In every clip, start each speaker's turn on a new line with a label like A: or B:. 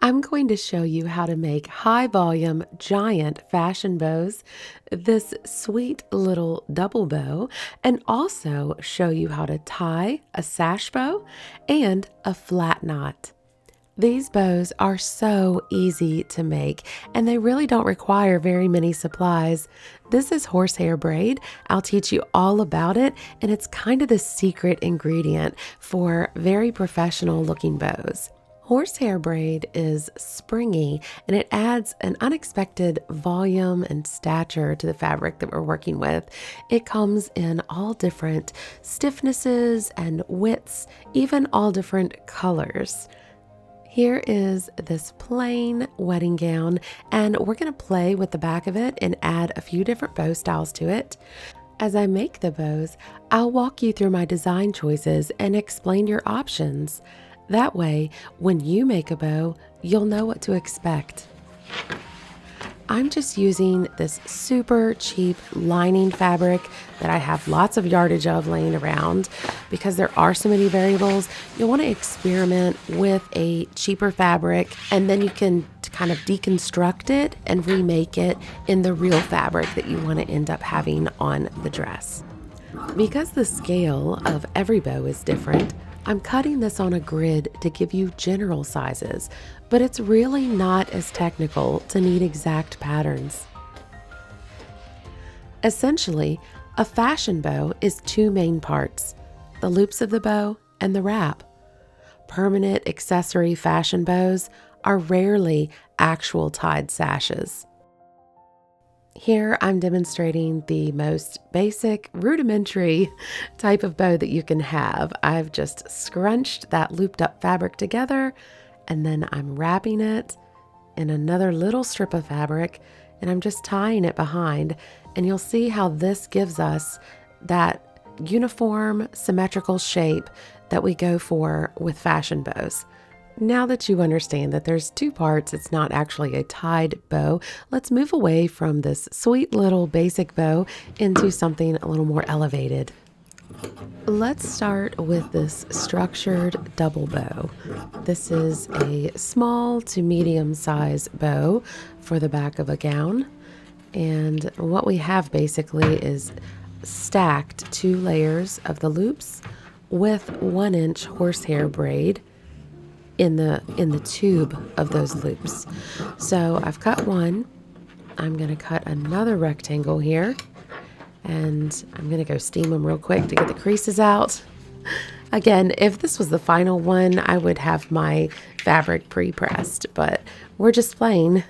A: I'm going to show you how to make high volume giant fashion bows, this sweet little double bow, and also show you how to tie a sash bow and a flat knot. These bows are so easy to make and they really don't require very many supplies. This is horsehair braid. I'll teach you all about it, and it's kind of the secret ingredient for very professional looking bows. Horsehair braid is springy and it adds an unexpected volume and stature to the fabric that we're working with. It comes in all different stiffnesses and widths, even all different colors. Here is this plain wedding gown, and we're going to play with the back of it and add a few different bow styles to it. As I make the bows, I'll walk you through my design choices and explain your options. That way, when you make a bow, you'll know what to expect. I'm just using this super cheap lining fabric that I have lots of yardage of laying around. Because there are so many variables, you'll want to experiment with a cheaper fabric, and then you can kind of deconstruct it and remake it in the real fabric that you want to end up having on the dress. Because the scale of every bow is different, I'm cutting this on a grid to give you general sizes, but it's really not as technical to need exact patterns. Essentially, a fashion bow is two main parts: the loops of the bow and the wrap. Permanent accessory fashion bows are rarely actual tied sashes. Here I'm demonstrating the most basic, rudimentary type of bow that you can have. I've just scrunched that looped up fabric together, and then I'm wrapping it in another little strip of fabric, and I'm just tying it behind, and you'll see how this gives us that uniform, symmetrical shape that we go for with fashion bows. Now that you understand that there's two parts, it's not actually a tied bow, let's move away from this sweet little basic bow into something a little more elevated. Let's start with this structured double bow. This is a small to medium size bow for the back of a gown. And what we have basically is stacked 2 layers of the loops with 1-inch horsehair braid in the tube of those loops. So I've cut one. I'm going to cut another rectangle here, and I'm going to go steam them real quick to get the creases out. Again, if this was the final one, I would have my fabric pre-pressed, but we're just playing.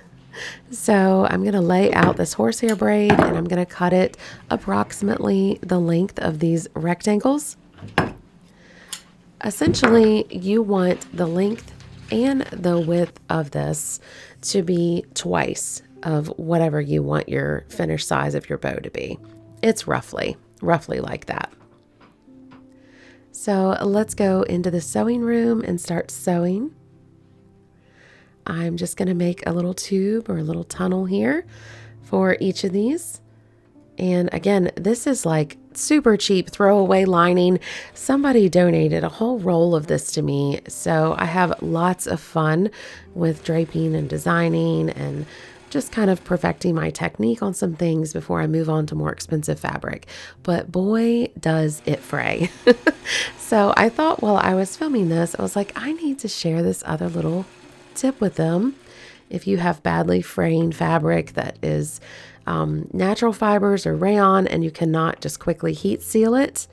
A: So I'm going to lay out this horsehair braid, and I'm going to cut it approximately the length of these rectangles. Essentially, you want the length and the width of this to be twice of whatever you want your finished size of your bow to be. It's roughly like that. So let's go into the sewing room and start sewing. I'm just going to make a little tube or a little tunnel here for each of these. And again, this is like super cheap throwaway lining. Somebody donated a whole roll of this to me, so I have lots of fun with draping and designing and just kind of perfecting my technique on some things before I move on to more expensive fabric. But boy, does it fray. So I thought while I was filming this, I was like, I need to share this other little tip with them. If you have badly fraying fabric that is natural fibers or rayon and you cannot just quickly heat seal it,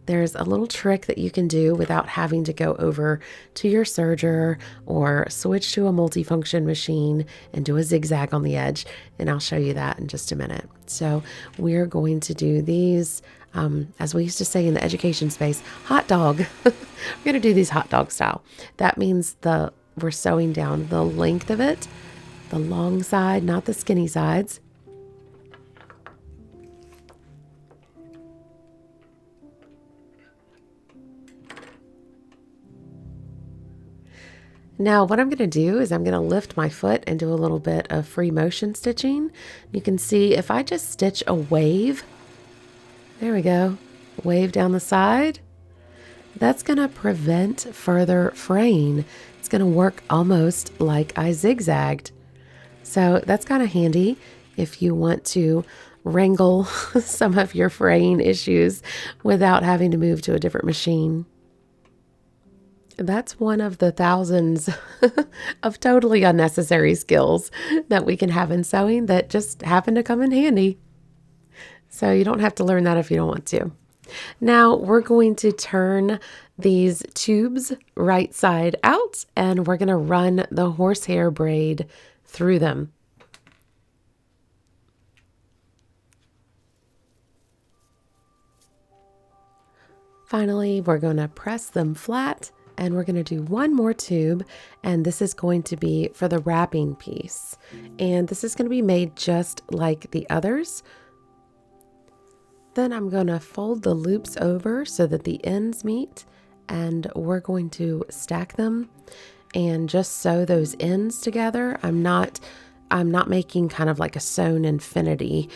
A: there's a little trick that you can do without having to go over to your serger or switch to a multifunction machine and do a zigzag on the edge. And I'll show you that in just a minute. So we're going to do these, as we used to say in the education space, hot dog. We're going to do these hot dog style. That means we're sewing down the length of it, the long side, not the skinny sides. Now what I'm going to do is I'm going to lift my foot and do a little bit of free motion stitching. You can see if I just stitch a wave, there we go, wave down the side, That's going to prevent further fraying. It's going to work almost like I zigzagged. So that's kind of handy if you want to wrangle some of your fraying issues without having to move to a different machine. That's one of the thousands of totally unnecessary skills that we can have in sewing that just happen to come in handy. So you don't have to learn that if you don't want to. Now we're going to turn these tubes right side out and we're going to run the horsehair braid through them. Finally, we're going to press them flat and we're going to do one more tube, and this is going to be for the wrapping piece. And this is going to be made just like the others. Then I'm going to fold the loops over so that the ends meet, and we're going to stack them and just sew those ends together. I'm not making kind of like a sewn infinity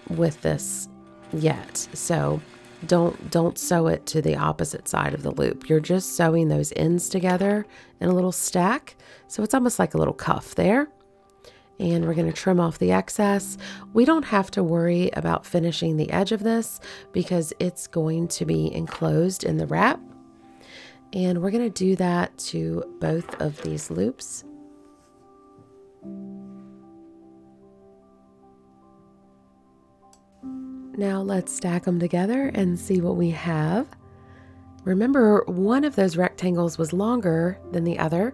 A: with this yet. So don't sew it to the opposite side of the loop. You're just sewing those ends together in a little stack. So it's almost like a little cuff there. And we're going to trim off the excess. We don't have to worry about finishing the edge of this because it's going to be enclosed in the wrap. And we're going to do that to both of these loops. Now let's stack them together and see what we have. Remember, one of those rectangles was longer than the other.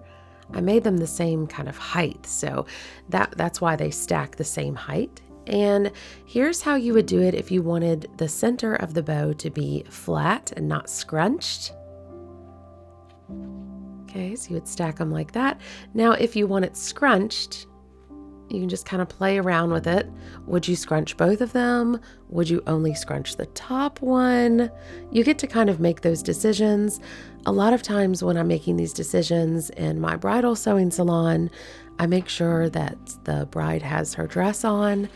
A: I made them the same kind of height, so that's why they stack the same height. And here's how you would do it if you wanted the center of the bow to be flat and not scrunched. Okay, so you would stack them like that. Now, if you want it scrunched, you can just kind of play around with it. Would you scrunch both of them? Would you only scrunch the top one? You get to kind of make those decisions. A lot of times when I'm making these decisions in my bridal sewing salon, I make sure that the bride has her dress on,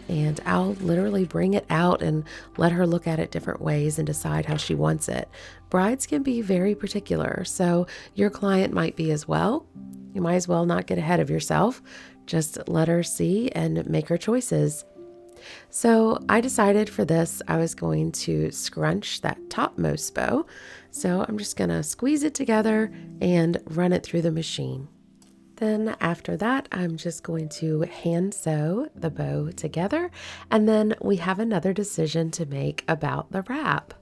A: and I'll literally bring it out and let her look at it different ways and decide how she wants it. Brides can be very particular, so your client might be as well. You might as well not get ahead of yourself. Just let her see and make her choices. So I decided for this, I was going to scrunch that topmost bow. So I'm just going to squeeze it together and run it through the machine. Then after that, I'm just going to hand sew the bow together. And then we have another decision to make about the wrap.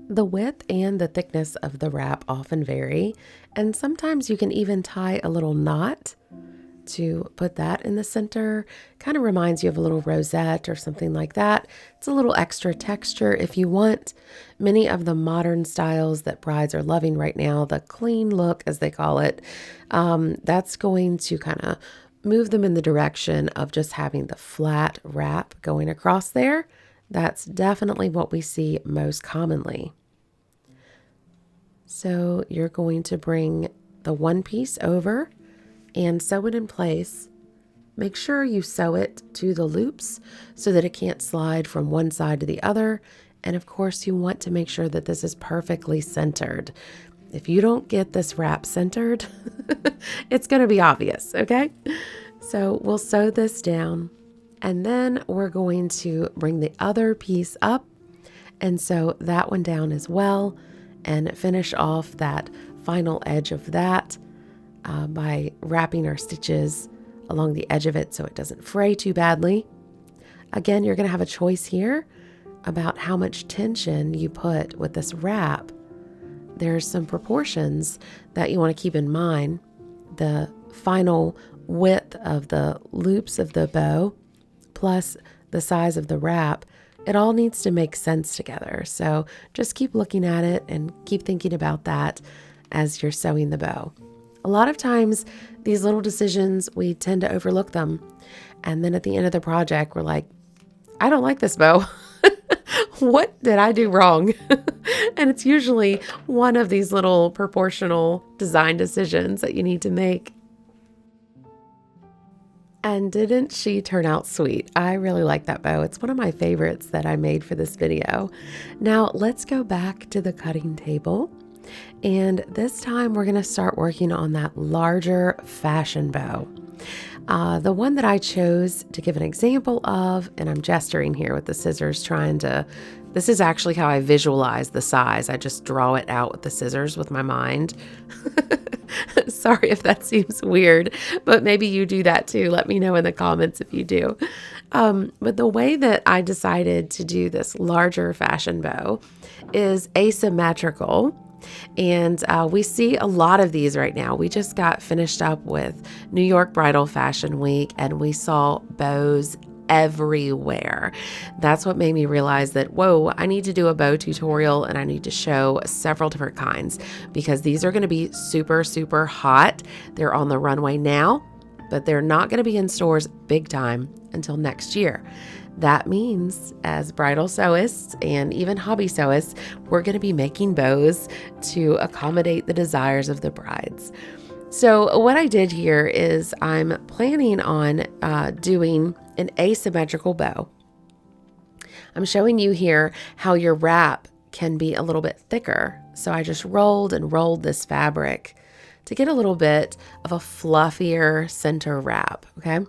A: The width and the thickness of the wrap often vary, and sometimes you can even tie a little knot to put that in the center. Kind of reminds you of a little rosette or something like that. It's a little extra texture if you want. Many of the modern styles that brides are loving right now, the clean look as they call it, that's going to kind of move them in the direction of just having the flat wrap going across there. That's definitely what we see most commonly. So you're going to bring the one piece over and sew it in place. Make sure you sew it to the loops so that it can't slide from one side to the other. And of course, you want to make sure that this is perfectly centered. If you don't get this wrap centered, it's going to be obvious, okay? So we'll sew this down, and then we're going to bring the other piece up and sew that one down as well and finish off that final edge of that by wrapping our stitches along the edge of it so it doesn't fray too badly. Again, you're going to have a choice here about how much tension you put with this wrap. There's some proportions that you want to keep in mind. The final width of the loops of the bow plus the size of the wrap, it all needs to make sense together. So just keep looking at it and keep thinking about that as you're sewing the bow. A lot of times, these little decisions, we tend to overlook them. And then at the end of the project, we're like, I don't like this bow. What did I do wrong? And it's usually one of these little proportional design decisions that you need to make. And didn't she turn out sweet? I really like that bow. It's one of my favorites that I made for this video. Now let's go back to the cutting table. And this time we're going to start working on that larger fashion bow. The one that I chose to give an example of, and I'm gesturing here with the scissors this is actually how I visualize the size. I just draw it out with the scissors with my mind. Sorry if that seems weird, but maybe you do that too. Let me know in the comments if you do. But the way that I decided to do this larger fashion bow is asymmetrical. And we see a lot of these right now. We just got finished up with New York Bridal Fashion Week, and we saw bows everywhere. That's what made me realize that, whoa, I need to do a bow tutorial and I need to show several different kinds because these are going to be super, super hot. They're on the runway now, but they're not going to be in stores big time until next year. That means as bridal sewists and even hobby sewists, we're going to be making bows to accommodate the desires of the brides. So what I did here is I'm planning on doing an asymmetrical bow. I'm showing you here how your wrap can be a little bit thicker. So I just rolled and rolled this fabric to get a little bit of a fluffier center wrap, okay?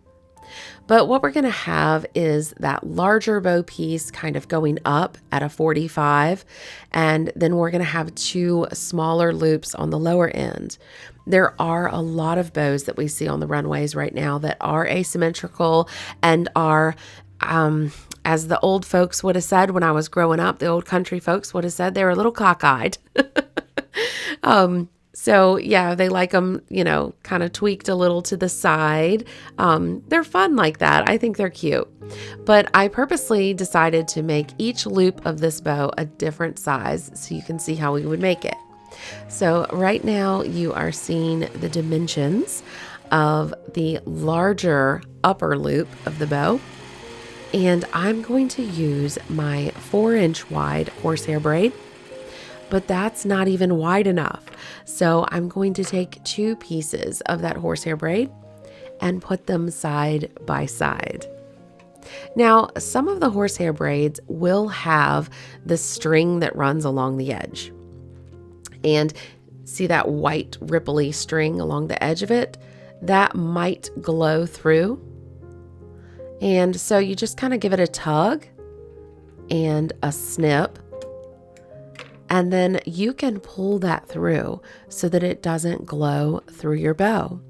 A: But what we're going to have is that larger bow piece kind of going up at a 45, and then we're going to have two smaller loops on the lower end. There are a lot of bows that we see on the runways right now that are asymmetrical and are, as the old folks would have said when I was growing up, the old country folks would have said they were a little cockeyed. So yeah, they like them, kind of tweaked a little to the side. They're fun like that. I think they're cute. But I purposely decided to make each loop of this bow a different size so you can see how we would make it. So right now you are seeing the dimensions of the larger upper loop of the bow. And I'm going to use my 4-inch wide horsehair braid. But that's not even wide enough. So I'm going to take 2 pieces of that horsehair braid and put them side by side. Now, some of the horsehair braids will have the string that runs along the edge. And see that white ripply string along the edge of it? That might glow through. And so you just kind of give it a tug and a snip. And then you can pull that through so that it doesn't glow through your bow.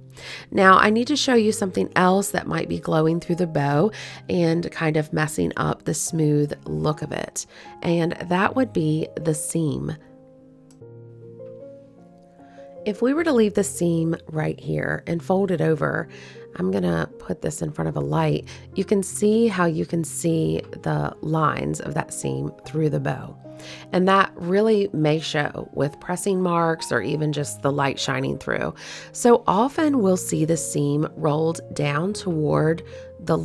A: Now, I need to show you something else that might be glowing through the bow and kind of messing up the smooth look of it. And that would be the seam. If we were to leave the seam right here and fold it over, I'm going to put this in front of a light. You can see how you can see the lines of that seam through the bow. And that really may show with pressing marks or even just the light shining through. So often we'll see the seam rolled down toward the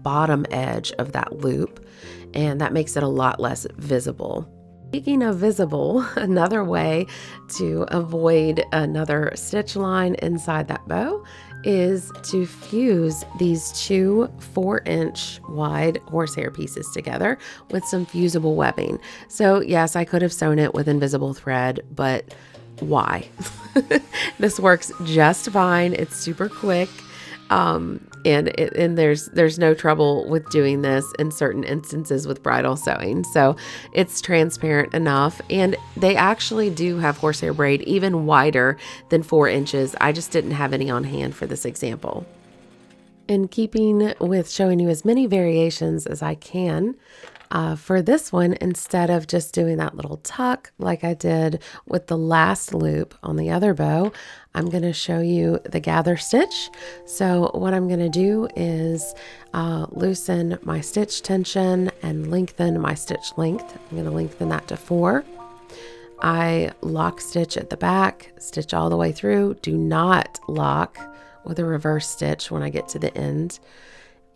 A: bottom edge of that loop, and that makes it a lot less visible. Speaking of visible, another way to avoid another stitch line inside that bow is to fuse these 2 4-inch wide horsehair pieces together with some fusible webbing. So yes, I could have sewn it with invisible thread, but why? This works just fine. It's super quick. And there's no trouble with doing this in certain instances with bridal sewing. So it's transparent enough, and they actually do have horsehair braid even wider than 4 inches. I just didn't have any on hand for this example. In keeping with showing you as many variations as I can, for this one, instead of just doing that little tuck like I did with the last loop on the other bow, I'm going to show you the gather stitch. So what I'm going to do is loosen my stitch tension and lengthen my stitch length. I'm going to lengthen that to 4. I lock stitch at the back, stitch all the way through. Do not lock with a reverse stitch when I get to the end.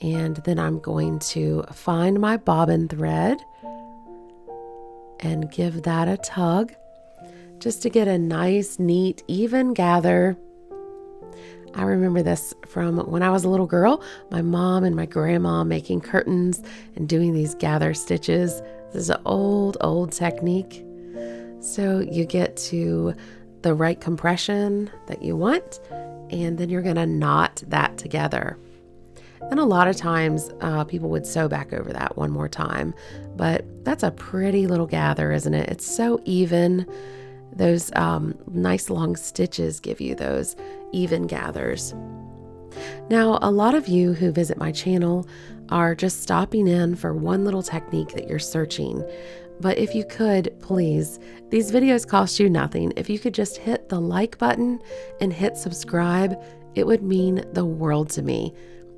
A: And then I'm going to find my bobbin thread and give that a tug just to get a nice, neat, even gather. I remember this from when I was a little girl, my mom and my grandma making curtains and doing these gather stitches. This is an old technique. So you get to the right compression that you want, and then you're going to knot that together. And a lot of times people would sew back over that one more time, but that's a pretty little gather, isn't it? It's so even. Those nice long stitches give you those even gathers. Now, a lot of you who visit my channel are just stopping in for one little technique that you're searching. But if you could, please, these videos cost you nothing. If you could just hit the like button and hit subscribe, it would mean the world to me.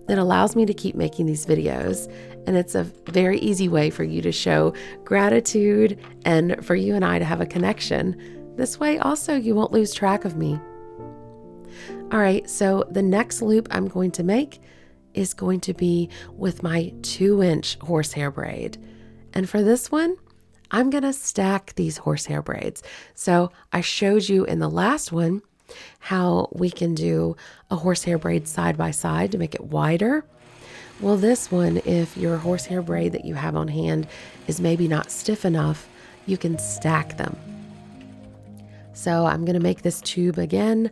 A: It allows me to keep making these videos, and it's a very easy way for you to show gratitude and for you and I to have a connection. This way also you won't lose track of me. All right, so the next loop I'm going to make is going to be with my 2-inch horsehair braid. And for this one, I'm going to stack these horsehair braids. So I showed you in the last one how we can do a horsehair braid side by side to make it wider. Well, this one, if your horsehair braid that you have on hand is maybe not stiff enough, you can stack them. So I'm going to make this tube again.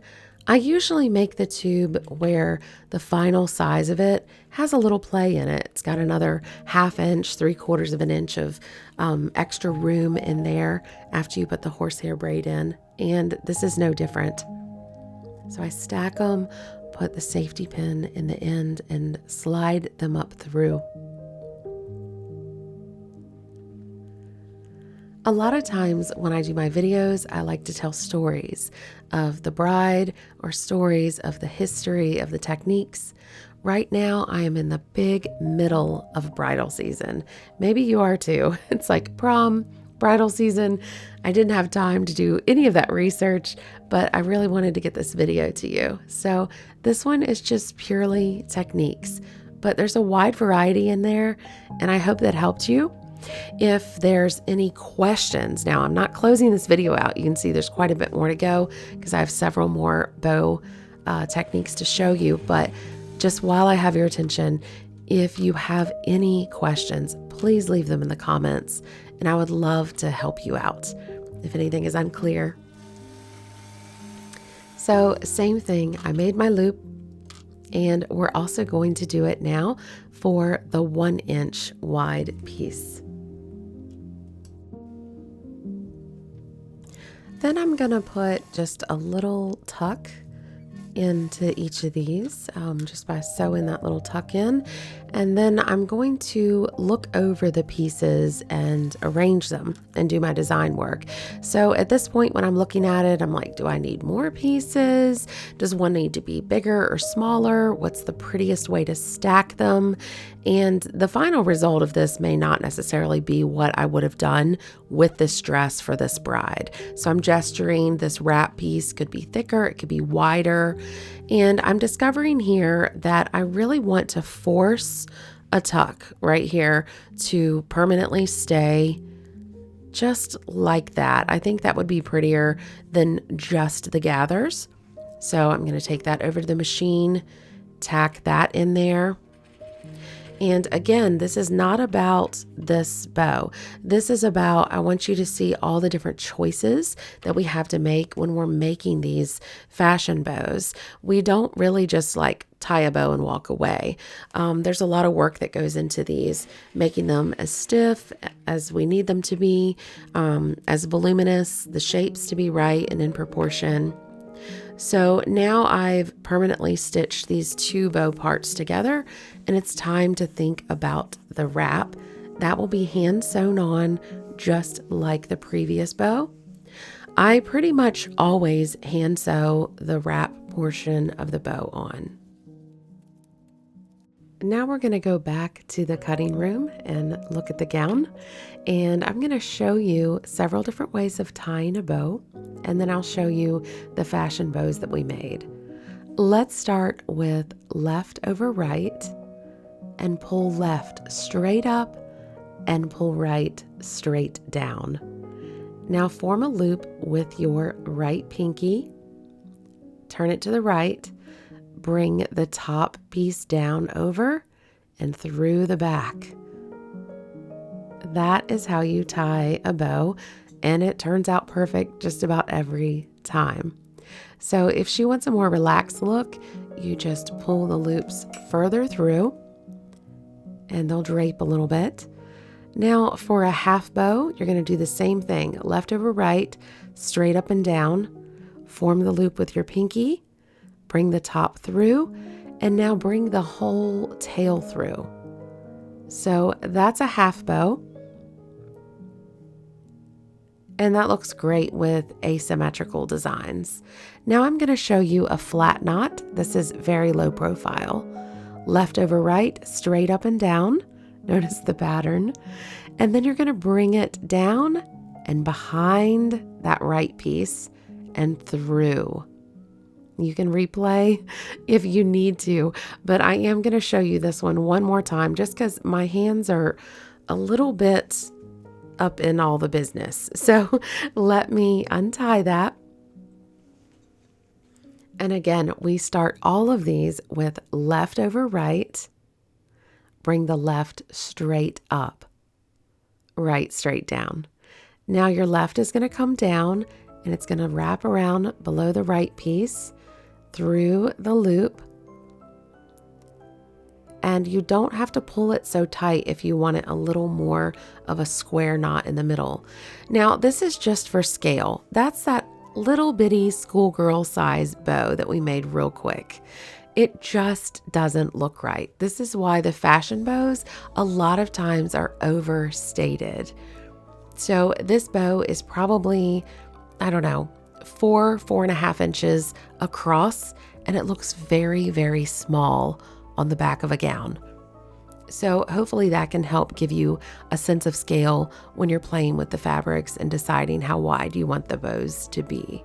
A: I usually make the tube where the final size of it has a little play in it. It's got another 1/2 inch, 3/4 of an inch of extra room in there after you put the horsehair braid in. And this is no different. So I stack them, put the safety pin in the end, and slide them up through. A lot of times when I do my videos, I like to tell stories of the bride or stories of the history of the techniques. Right now, I am in the big middle of bridal season. Maybe you are too. It's like prom, bridal season. I didn't have time to do any of that research, but I really wanted to get this video to you. So this one is just purely techniques, but there's a wide variety in there, and I hope that helped you. If there's any questions, now I'm not closing this video out. You can see there's quite a bit more to go because I have several more bow techniques to show you. But just while I have your attention, if you have any questions, please leave them in the comments, and I would love to help you out if anything is unclear. So same thing, I made my loop, and we're also going to do it now for the 1-inch wide piece. Then I'm going to put just a little tuck into each of these just by sewing that little tuck in. And then I'm going to look over the pieces and arrange them and do my design work. So at this point when I'm looking at it, I'm like, do I need more pieces? Does one need to be bigger or smaller? What's the prettiest way to stack them? And the final result of this may not necessarily be what I would have done with this dress for this bride. So I'm gesturing this wrap piece could be thicker, it could be wider. And I'm discovering here that I really want to force a tuck right here to permanently stay just like that. I think that would be prettier than just the gathers. So I'm going to take that over to the machine, tack that in there. And again, this is not about this bow. This is about, I want you to see all the different choices that we have to make when we're making these fashion bows. We don't really just like tie a bow and walk away. There's a lot of work that goes into these, making them as stiff as we need them to be, as voluminous, the shapes to be right and in proportion. So now I've permanently stitched these 2 bow parts together, and it's time to think about the wrap. That will be hand sewn on just like the previous bow. I pretty much always hand sew the wrap portion of the bow on. Now we're going to go back to the cutting room and look at the gown, and I'm going to show you several different ways of tying a bow, and then I'll show you the fashion bows that we made. Let's start with left over right and pull left straight up and pull right straight down. Now form a loop with your right pinky, turn it to the right, bring the top piece down over and through the back. That is how you tie a bow, and it turns out perfect just about every time. So if she wants a more relaxed look, you just pull the loops further through and they'll drape a little bit. Now for a half bow, you're going to do the same thing, left over right, straight up and down, form the loop with your pinky, bring the top through, and now bring the whole tail through. So that's a half bow. And that looks great with asymmetrical designs. Now I'm going to show you a flat knot. This is very low profile. Left over right, straight up and down. Notice the pattern. And then you're going to bring it down and behind that right piece and through. You can replay if you need to, but I am going to show you this one more time just because my hands are a little bit up in all the business. So let me untie that. And again, we start all of these with left over right. Bring the left straight up, right straight down. Now your left is going to come down and it's going to wrap around below the right piece through the loop. And you don't have to pull it so tight if you want it a little more of a square knot in the middle. Now, this is just for scale. That's that little bitty schoolgirl size bow that we made real quick. It just doesn't look right. This is why the fashion bows a lot of times are overstated. So this bow is probably, I don't know, 4.5 inches across, and it looks very, very small on the back of a gown. So hopefully that can help give you a sense of scale when you're playing with the fabrics and deciding how wide you want the bows to be.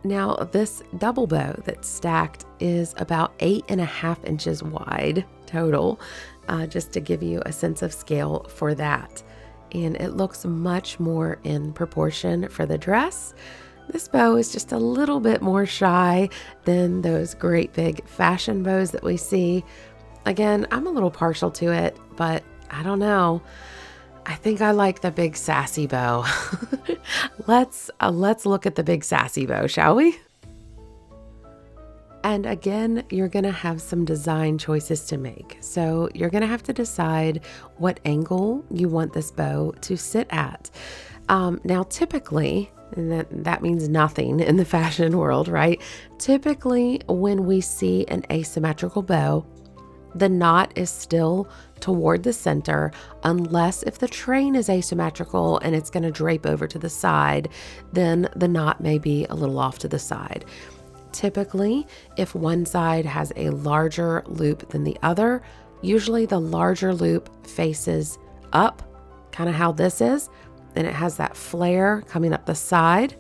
A: Now this double bow that's stacked is about 8.5 inches wide total, just to give you a sense of scale for that. And it looks much more in proportion for the dress. This bow is just a little bit more shy than those great big fashion bows that we see. Again, I'm a little partial to it, but I don't know. I think I like the big sassy bow. Let's look at the big sassy bow, shall we? And again, you're going to have some design choices to make. So you're going to have to decide what angle you want this bow to sit at. Now, typically, and that means nothing in the fashion world, right? Typically, when we see an asymmetrical bow, the knot is still toward the center, unless if the train is asymmetrical and it's going to drape over to the side, then the knot may be a little off to the side. Typically, if one side has a larger loop than the other, usually the larger loop faces up, kind of how this is, and it has that flare coming up the side.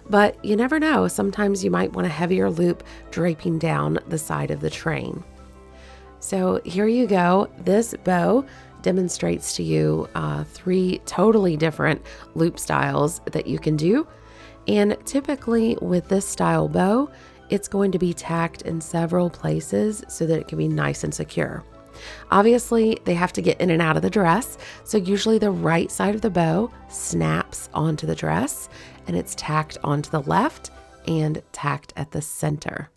A: But you never know, sometimes you might want a heavier loop draping down the side of the train. So here you go. This bow demonstrates to you 3 totally different loop styles that you can do. And typically with this style bow, it's going to be tacked in several places so that it can be nice and secure. Obviously, they have to get in and out of the dress. So usually the right side of the bow snaps onto the dress and it's tacked onto the left and tacked at the center.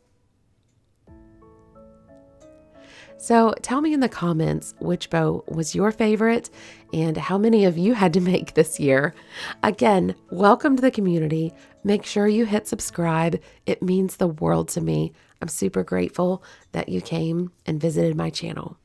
A: So tell me in the comments which bow was your favorite and how many of you had to make this year. Again, welcome to the community. Make sure you hit subscribe. It means the world to me. I'm super grateful that you came and visited my channel.